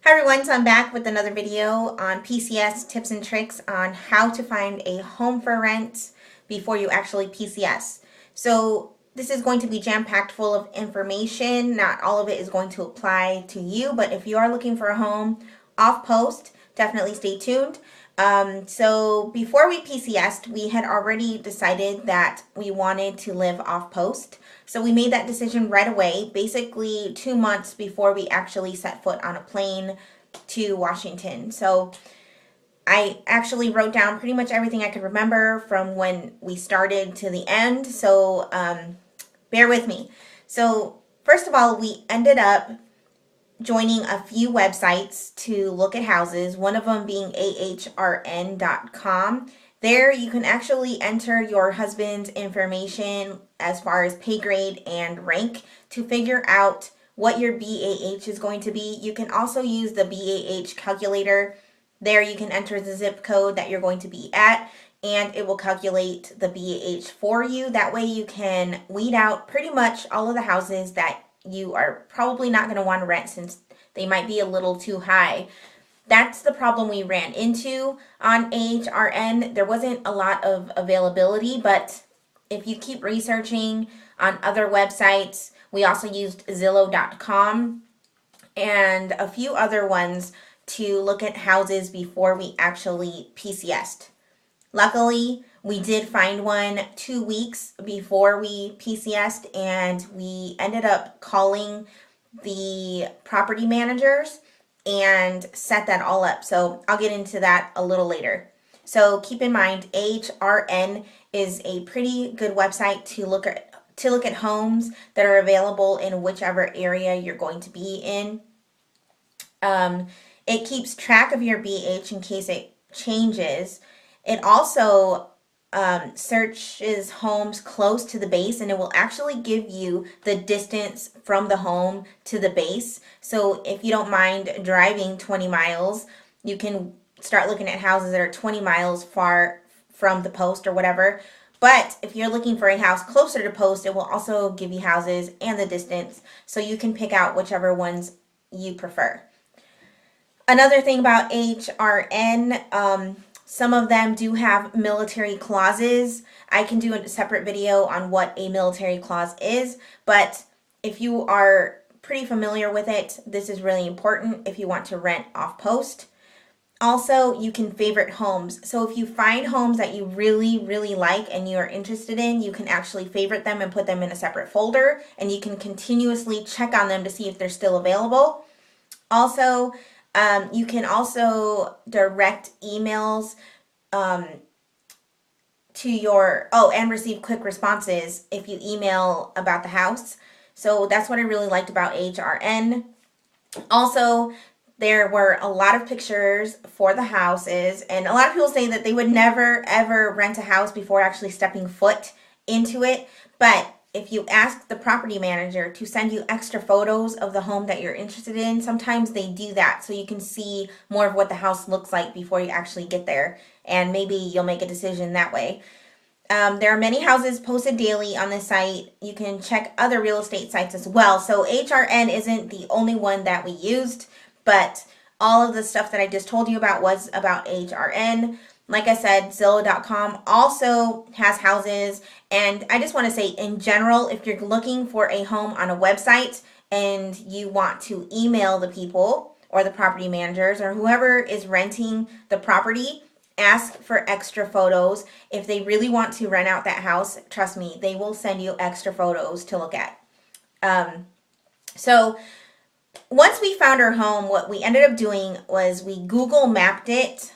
Hi everyone, so I'm back with another video on PCS tips and tricks on how to find a home for rent before you actually PCS. So this is going to be jam-packed full of information. Not all of it is going to apply to you, but if you are looking for a home off post, definitely stay tuned. So before we PCS'd, we had already decided that we wanted to live off post. So we made that decision right away, basically 2 months before we actually set foot on a plane to Washington. So I actually wrote down pretty much everything I could remember from when we started to the end. So bear with me. So first of all, we ended up joining a few websites to look at houses, one of them being ahrn.com. There you can actually enter your husband's information as far as pay grade and rank to figure out what your BAH is going to be. You can also use the BAH calculator. There you can enter the zip code that you're going to be at and it will calculate the BAH for you. That way you can weed out pretty much all of the houses that you are probably not going to want to rent since they might be a little too high. That's the problem we ran into on AHRN. There wasn't a lot of availability, but if you keep researching on other websites, we also used Zillow.com and a few other ones to look at houses before we actually PCS'd. Luckily, we did find one 2 weeks before we PCS'd, and we ended up calling the property managers and set that all up. So I'll get into that a little later. So keep in mind, AHRN is a pretty good website to look at homes that are available in whichever area you're going to be in. It keeps track of your BH in case it changes. It also searches homes close to the base, and it will actually give you the distance from the home to the base. So if you don't mind driving 20 miles, you can start looking at houses that are 20 miles far from the post or whatever. But if you're looking for a house closer to post, it will also give you houses and the distance, so you can pick out whichever ones you prefer. Another thing about HRN, some of them do have military clauses. I can do a separate video on what a military clause is, but if you are pretty familiar with it, this is really important if you want to rent off post. Also, you can favorite homes. So if you find homes that you really, really like and you are interested in, you can actually favorite them and put them in a separate folder, and you can continuously check on them to see if they're still available. Also, you can also direct emails to your, and receive quick responses if you email about the house. So that's what I really liked about HRN. Also, there were a lot of pictures for the houses, and a lot of people say that they would never ever rent a house before actually stepping foot into it. But if you ask the property manager to send you extra photos of the home that you're interested in, sometimes they do that so you can see more of what the house looks like before you actually get there, and maybe you'll make a decision that way. There are many houses posted daily on this site. You can check other real estate sites as well. So HRN isn't the only one that we used, but all of the stuff that I just told you about was about HRN. Like I said, Zillow.com also has houses, and I just want to say in general, if you're looking for a home on a website and you want to email the people or the property managers or whoever is renting the property, ask for extra photos. If they really want to rent out that house, trust me, they will send you extra photos to look at. So once we found our home, what we ended up doing was we Google mapped it.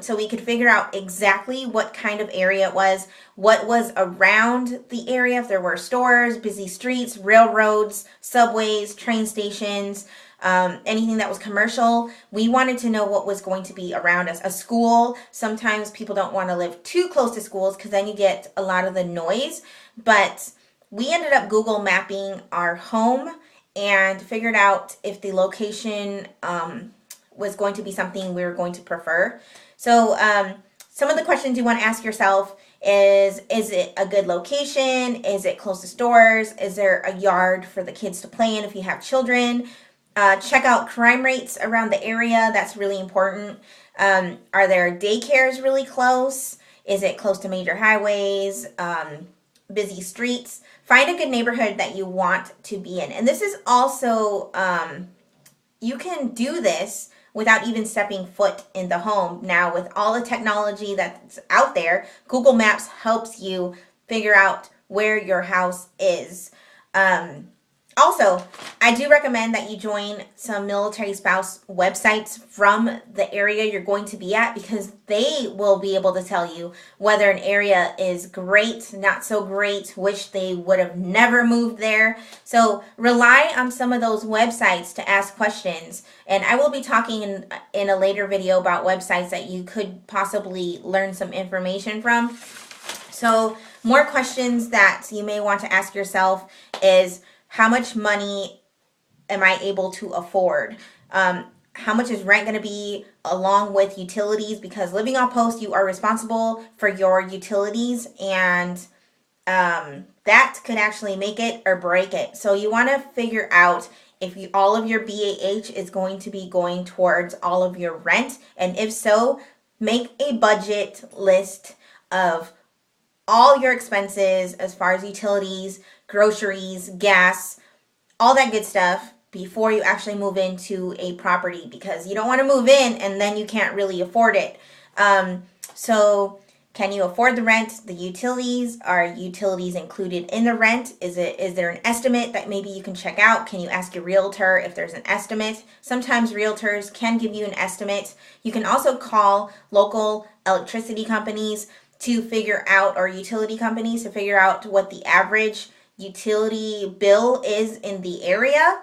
So we could figure out exactly what kind of area it was, what was around the area, if there were stores, busy streets, railroads, subways, train stations, anything that was commercial. We wanted to know what was going to be around us. A school, sometimes people don't want to live too close to schools because then you get a lot of the noise. But we ended up Google mapping our home and figured out if the location was going to be something we were going to prefer. So some of the questions you want to ask yourself is it a good location? Is it close to stores? Is there a yard for the kids to play in if you have children? Check out crime rates around the area. That's really important. Are there daycares really close? Is it close to major highways, busy streets? Find a good neighborhood that you want to be in. And this is also, you can do this without even stepping foot in the home. Now, with all the technology that's out there, Google Maps helps you figure out where your house is. Also, I do recommend that you join some military spouse websites from the area you're going to be at, because they will be able to tell you whether an area is great, not so great, wish they would have never moved there. So rely on some of those websites to ask questions. And I will be talking in a later video about websites that you could possibly learn some information from. So more questions that you may want to ask yourself is, how much money am I able to afford? How much is rent going to be along with utilities? Because living on post, you are responsible for your utilities, and that could actually make it or break it. So you want to figure out if all of your BAH is going to be going towards all of your rent. And if so, make a budget list of all your expenses as far as utilities, groceries, gas, all that good stuff before you actually move into a property, because you don't want to move in and then you can't really afford it. So can you afford the rent, the utilities? Are utilities included in the rent? Is there an estimate that maybe you can check out? Can you ask your realtor if there's an estimate? Sometimes realtors can give you an estimate. You can also call local electricity companies to figure out, or utility companies to figure out what the average utility bill is in the area.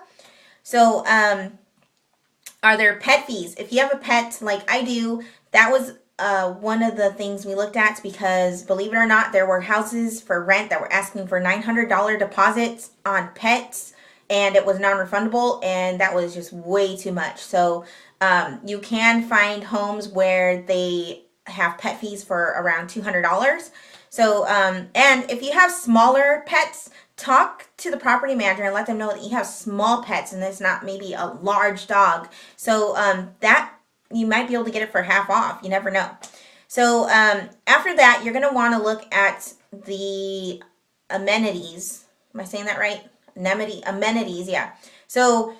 So are there pet fees? If you have a pet like I do, that was one of the things we looked at, because believe it or not, there were houses for rent that were asking for $900 deposits on pets, and it was non-refundable, and that was just way too much. So you can find homes where they have pet fees for around $200. So, and if you have smaller pets, talk to the property manager and let them know that you have small pets and it's not maybe a large dog. So, that you might be able to get it for half off. You never know. So, after that, you're going to want to look at the amenities. Am I saying that right? Amenities, yeah. So,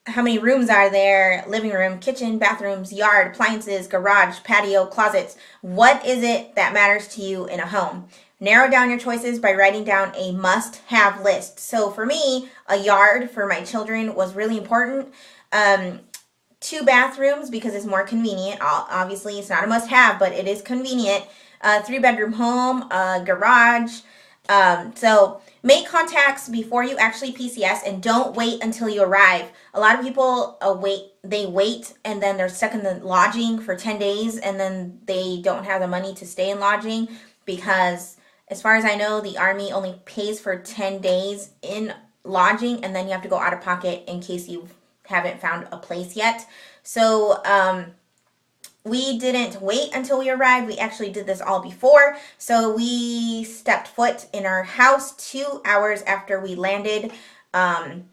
how many rooms are there? Living room, kitchen, bathrooms, yard, appliances, garage, patio, closets. What is it that matters to you in a home? Narrow down your choices by writing down a must-have list. So for me, a yard for my children was really important. 2 bathrooms because it's more convenient. Obviously, it's not a must-have, but it is convenient. 3-bedroom home, garage. So make contacts before you actually PCS, and don't wait until you arrive. A lot of people wait and then they're stuck in the lodging for 10 days and then they don't have the money to stay in lodging, because as far as I know, the Army only pays for 10 days in lodging, and then you have to go out of pocket in case you haven't found a place yet. So, we didn't wait until we arrived. We actually did this all before. So we stepped foot in our house 2 hours after we landed at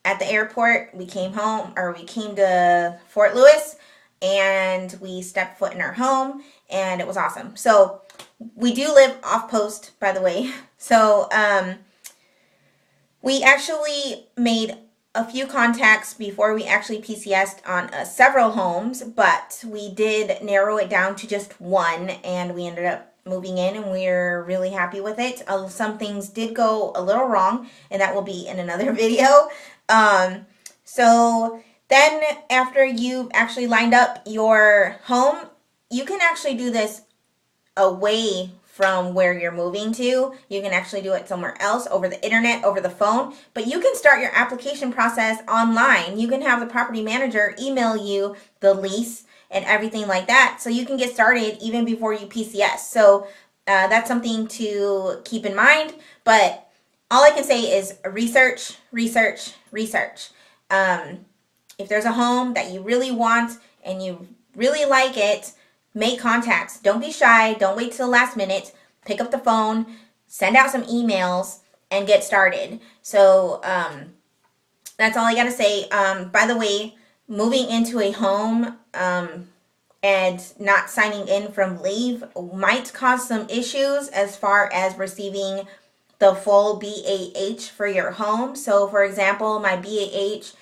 the airport. We came home, or we came to Fort Lewis, and we stepped foot in our home, and it was awesome. So we do live off post, by the way. So we actually made a few contacts before we actually PCS'd on several homes, but we did narrow it down to just one, and we ended up moving in, and we're really happy with it. Some things did go a little wrong, and that will be in another video. So then after you've actually lined up your home, you can actually do this away from where you're moving to. You can actually do it somewhere else, over the internet, over the phone, but you can start your application process online. You can have the property manager email you the lease and everything like that, so you can get started even before you PCS. So that's something to keep in mind, but all I can say is research, research, research. If there's a home that you really want and you really like it, make contacts. Don't be shy. Don't wait till the last minute. Pick up the phone, send out some emails, and get started. So That's all I gotta say. By the way, moving into a home and not signing in from leave might cause some issues as far as receiving the full BAH for your home. So, for example, my BAH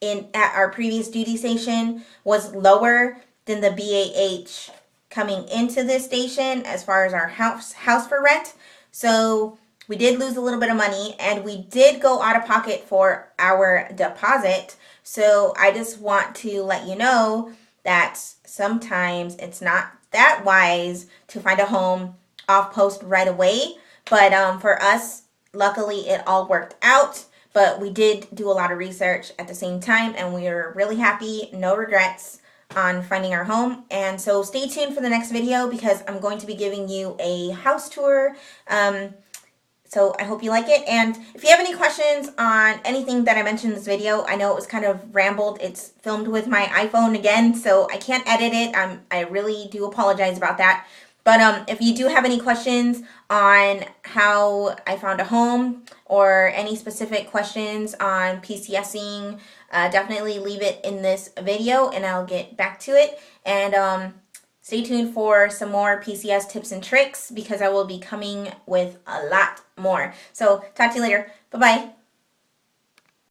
in at our previous duty station was lower than the BAH coming into this station as far as our house for rent. So we did lose a little bit of money and we did go out of pocket for our deposit. So I just want to let you know that sometimes it's not that wise to find a home off post right away. But for us, luckily it all worked out. But we did do a lot of research at the same time and we were really happy, no regrets on finding our home. And so stay tuned for the next video because I'm going to be giving you a house tour. So I hope you like it. And if you have any questions on anything that I mentioned in this video, I know it was kind of rambled. It's filmed with my iPhone again, so I can't edit it. I really do apologize about that. But if you do have any questions on how I found a home or any specific questions on PCSing, definitely leave it in this video and I'll get back to it. And stay tuned for some more PCS tips and tricks because I will be coming with a lot more. So talk to you later. Bye-bye.